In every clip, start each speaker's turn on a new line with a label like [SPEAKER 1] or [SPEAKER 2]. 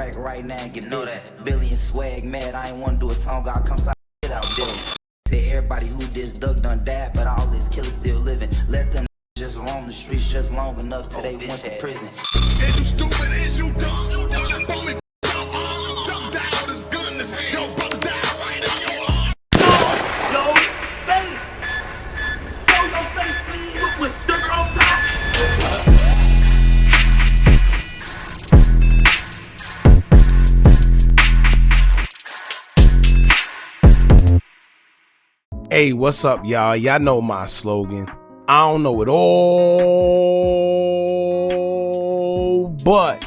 [SPEAKER 1] rack right now and get that. Billion swag mad, I ain't wanna do a song, I'll come stop it out Billy. Say everybody who this Doug done died, but all this killers still living. Let them just roam the streets just long enough till they went to prison.
[SPEAKER 2] Is you stupid? Is you dumb? You dumb on me. Duck down this gun, this yo brother die right in your arm.
[SPEAKER 3] Yo, face. Show your face, please, with sugar on top.
[SPEAKER 4] Hey, what's up, y'all? Y'all know my slogan. I don't know it all, but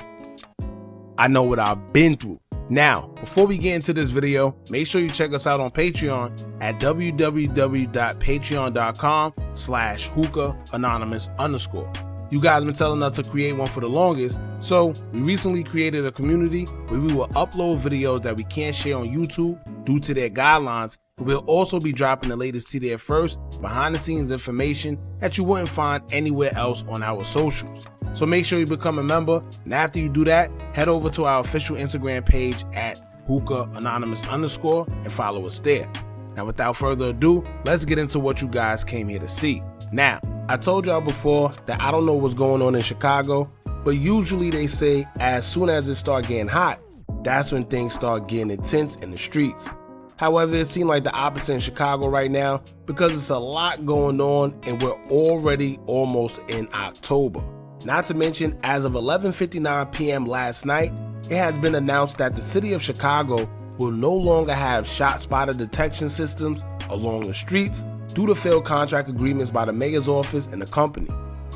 [SPEAKER 4] I know what I've been through. Now, before we get into this video, make sure you check us out on Patreon at www.patreon.com/Hookah Anonymous _. You guys been telling us to create one for the longest, so we recently created a community where we will upload videos that we can't share on YouTube due to their guidelines. We'll also be dropping the latest to there first, behind the scenes information that you wouldn't find anywhere else on our socials. So make sure you become a member, and after you do that, head over to our official Instagram page at Hookah Anonymous _ and follow us there. Now without further ado, let's get into what you guys came here to see. Now, I told y'all before that I don't know what's going on in Chicago, but usually they say as soon as it starts getting hot, that's when things start getting intense in the streets. However, it seems like the opposite in Chicago right now because it's a lot going on and we're already almost in October. Not to mention, as of 11:59 p.m. last night, it has been announced that the city of Chicago will no longer have shot spotter detection systems along the streets due to failed contract agreements by the mayor's office and the company,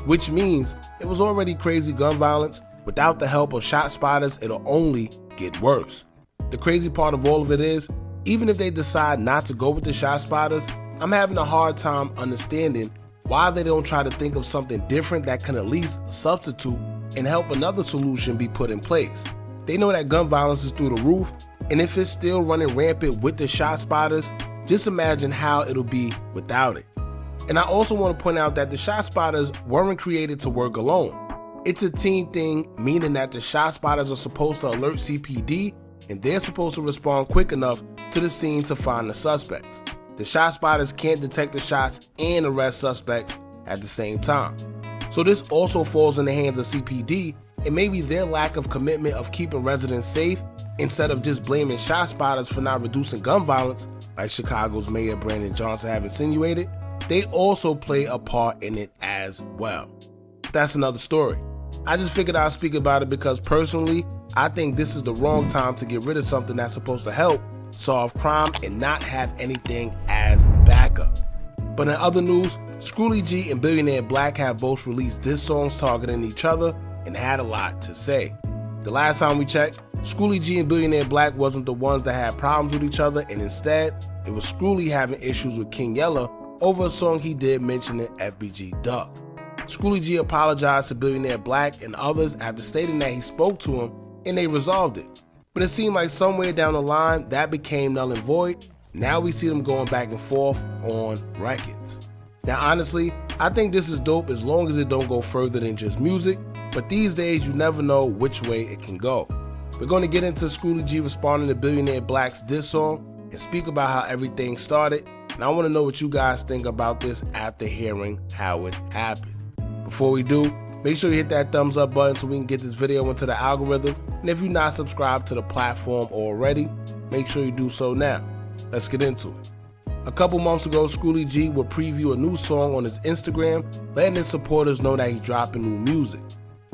[SPEAKER 4] which means it was already crazy gun violence. Without the help of shot spotters, it'll only get worse. The crazy part of all of it is, even if they decide not to go with the shot spotters, I'm having a hard time understanding why they don't try to think of something different that can at least substitute and help another solution be put in place. They know that gun violence is through the roof, and if it's still running rampant with the shot spotters, just imagine how it'll be without it. And I also want to point out that the shot spotters weren't created to work alone. It's a team thing, meaning that the shot spotters are supposed to alert CPD and they're supposed to respond quick enough to the scene to find the suspects. The shot spotters can't detect the shots and arrest suspects at the same time. So this also falls in the hands of CPD, and maybe their lack of commitment of keeping residents safe instead of just blaming shot spotters for not reducing gun violence, like Chicago's Mayor Brandon Johnson have insinuated, they also play a part in it as well. That's another story. I just figured I'd speak about it because personally, I think this is the wrong time to get rid of something that's supposed to help solve crime and not have anything as backup. But in other news, screwlyg and Billionaire Black have both released diss songs targeting each other and had a lot to say. The last time we checked, screwlyg and Billionaire Black wasn't the ones that had problems with each other, and instead, it was Screwly having issues with King Yella over a song he did mentioning FBG Duck. screwlyg apologized to Billionaire Black and others after stating that he spoke to him and they resolved it. But it seemed like somewhere down the line that became null and void. Now we see them going back and forth on records. Now honestly, I think this is dope as long as it don't go further than just music, but these days you never know which way it can go. We're going to get into screwlyg responding to Billionaire Black's diss song and speak about how everything started, and I want to know what you guys think about this after hearing how it happened. Before we do, make sure you hit that thumbs up button so we can get this video into the algorithm, and if you're not subscribed to the platform already, make sure you do so now. Let's get into it. A couple months ago, screwlyg would preview a new song on his Instagram, letting his supporters know that he's dropping new music.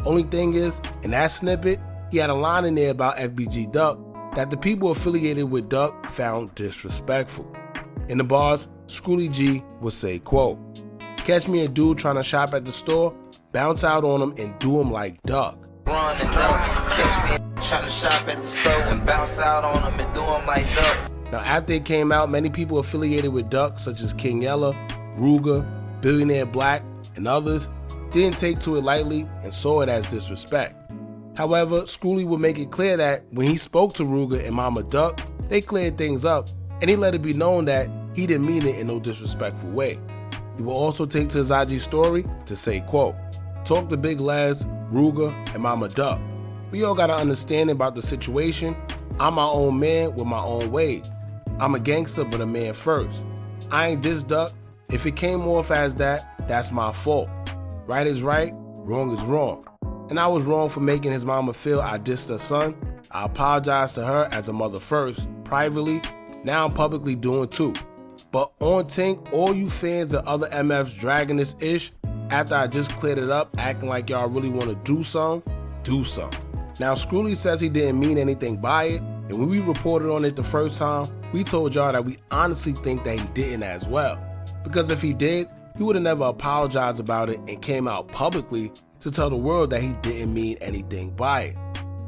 [SPEAKER 4] Only thing is, in that snippet, he had a line in there about FBG Duck that the people affiliated with Duck found disrespectful. In the bars, screwlyg would say, quote, "Catch me a dude trying to shop at the store, bounce out on him and do him like Duck."
[SPEAKER 1] Run and duck, catch me trying to shop at the store and bounce out on them and do them like Duck.
[SPEAKER 4] Now after it came out, many people affiliated with Duck such as King Yella, Ruger, Billionaire Black, and others didn't take to it lightly and saw it as disrespect. However, Screwly would make it clear that when he spoke to Ruger and Mama Duck, they cleared things up and he let it be known that he didn't mean it in no disrespectful way. He will also take to his IG story to say, quote, "Talk to Big Les, Ruger, and Mama Duck. We all got to understand about the situation. I'm my own man with my own way. I'm a gangster, but a man first. I ain't this duck. If it came off as that, that's my fault. Right is right, wrong is wrong. And I was wrong for making his mama feel I dissed her son. I apologize to her as a mother first, privately. Now I'm publicly doing too. But on Tink, all you fans of other MFs dragging this ish, after I just cleared it up, acting like y'all really want to do some. Now Screwly says he didn't mean anything by it, and when we reported on it the first time, we told y'all that we honestly think that he didn't as well. Because if he did, he would have never apologized about it and came out publicly to tell the world that he didn't mean anything by it.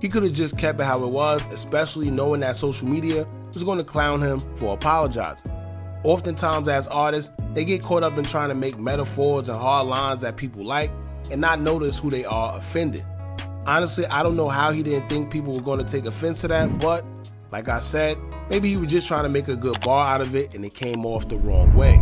[SPEAKER 4] He could have just kept it how it was, especially knowing that social media was going to clown him for apologizing. Oftentimes as artists, they get caught up in trying to make metaphors and hard lines that people like and not notice who they are offended. Honestly, I don't know how he didn't think people were going to take offense to that, but like I said, maybe he was just trying to make a good bar out of it and it came off the wrong way.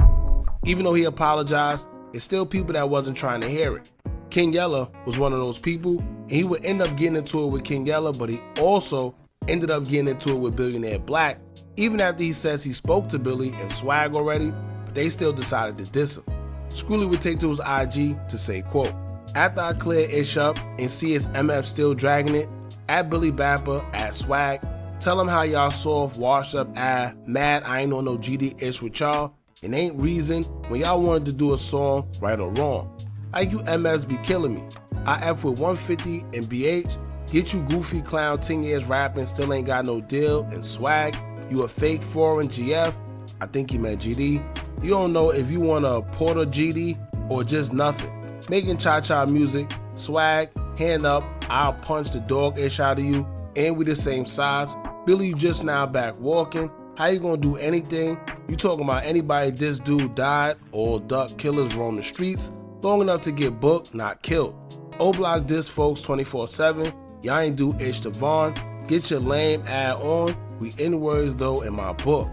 [SPEAKER 4] Even though he apologized, it's still people that wasn't trying to hear it. King Yella was one of those people, and he would end up getting into it with King Yella, but he also ended up getting into it with Billionaire Black, even after he says he spoke to Billy and Swag already, but they still decided to diss him. Screwly would take to his IG to say, quote, "After I clear Ish up and see his MF still dragging it, at Billy Bapper, at Swag, tell him how y'all soft, washed up, mad I ain't on no GD Ish with y'all, and ain't reason when y'all wanted to do a song, right or wrong. Like you MFs be killing me. I F with 150 and BH, get you goofy clown 10 years rapping, still ain't got no deal, and Swag, you a fake foreign GF, I think he meant GD. You don't know if you want a Porter GD or just nothing. Making cha-cha music, Swag, hand up, I'll punch the dog ish out of you, and we the same size. Billy, you just now back walking. How you gonna do anything? You talking about anybody this dude died, all duck killers roam the streets, long enough to get booked, not killed. O-Block diss folks 24/7, y'all ain't do ish to Vaughn, get your lame ad on, we N-words though in my book.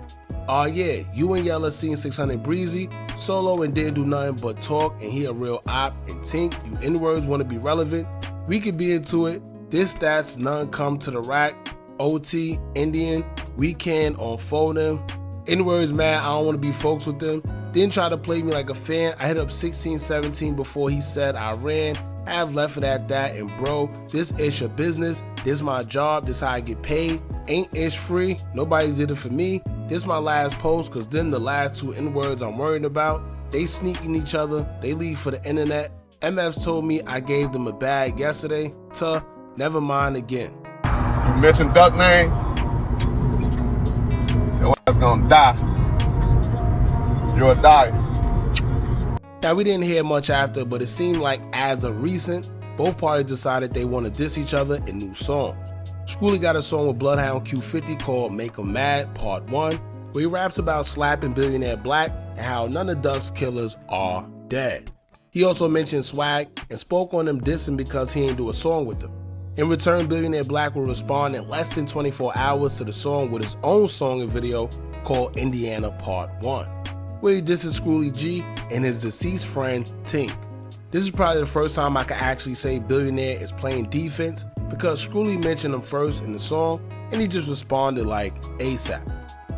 [SPEAKER 4] Oh yeah, you and Yella seen 600 Breezy, solo and didn't do nothing but talk and he a real op, and Tink, you N-words wanna be relevant, we could be into it, this stats, none come to the rack, OT, Indian, we can on phone them, N-words mad, I don't wanna be folks with them, didn't try to play me like a fan, I hit up 16-17 before he said I ran, have left it at that, and bro, this ish a business, this my job, this how I get paid, ain't ish free, nobody did it for me, this my last post, cause then the last two N-words I'm worried about, they sneaking each other, they leave for the internet, MFs told me I gave them a bag yesterday, never mind again.
[SPEAKER 2] You mentioned duck name, your ass gonna die. You'll die.
[SPEAKER 4] Now we didn't hear much after, but it seemed like as of recent, both parties decided they want to diss each other in new songs. Screwly got a song with Bloodhound Q50 called Make 'Em Mad Part 1, where he raps about slapping Billionaire Black and how none of Duck's killers are dead. He also mentioned Swag and spoke on him dissing because he ain't do a song with them. In return, Billionaire Black will respond in less than 24 hours to the song with his own song and video called Indiana Part 1, where he disses Screwly G and his deceased friend Tink. This is probably the first time I can actually say Billionaire is playing defense because Screwly mentioned him first in the song and he just responded like ASAP.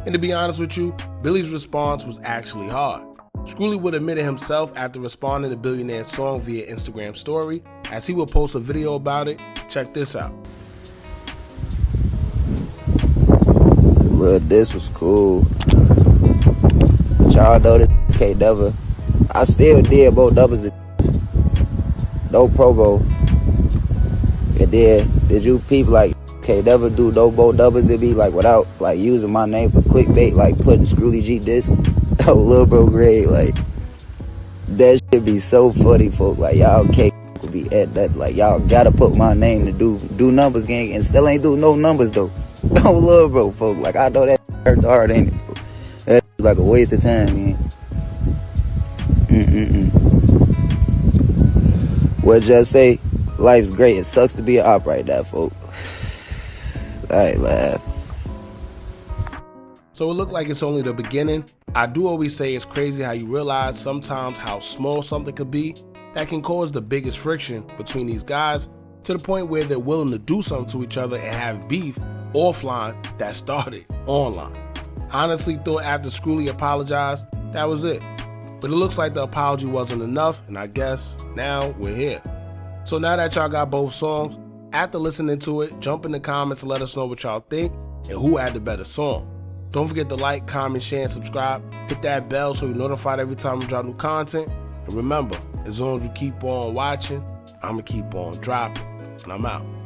[SPEAKER 4] And to be honest with you, Billy's response was actually hard. Screwly would admit it himself after responding to Billionaire's song via Instagram story, as he will post a video about it. Check this out.
[SPEAKER 5] Look, this was cool. But y'all know this K-Double. I still did both doubles. No promo. And then, did you peep like K-Double do no more doubles to be like without like using my name for clickbait, like putting Screwly G this? Oh, Lil Bro Grade, like that should be so funny, folk. Like y'all can't be at that. Like y'all gotta put my name to do numbers, gang, and still ain't do no numbers though. Oh, Lil Bro, folk. Like I know that hurt the heart, ain't it? Folk? That's like a waste of time, man. What just say? Life's great. It sucks to be an op right now, folk. I ain't laugh.
[SPEAKER 4] So it looked like it's only the beginning. I do always say it's crazy how you realize sometimes how small something could be that can cause the biggest friction between these guys to the point where they're willing to do something to each other and have beef offline that started online. I honestly thought after Screwlyg apologized, that was it. But it looks like the apology wasn't enough, and I guess now we're here. So now that y'all got both songs, after listening to it, jump in the comments and let us know what y'all think and who had the better song. Don't forget to like, comment, share, and subscribe. Hit that bell so you're notified every time we drop new content. And remember, as long as you keep on watching, I'ma keep on dropping. And I'm out.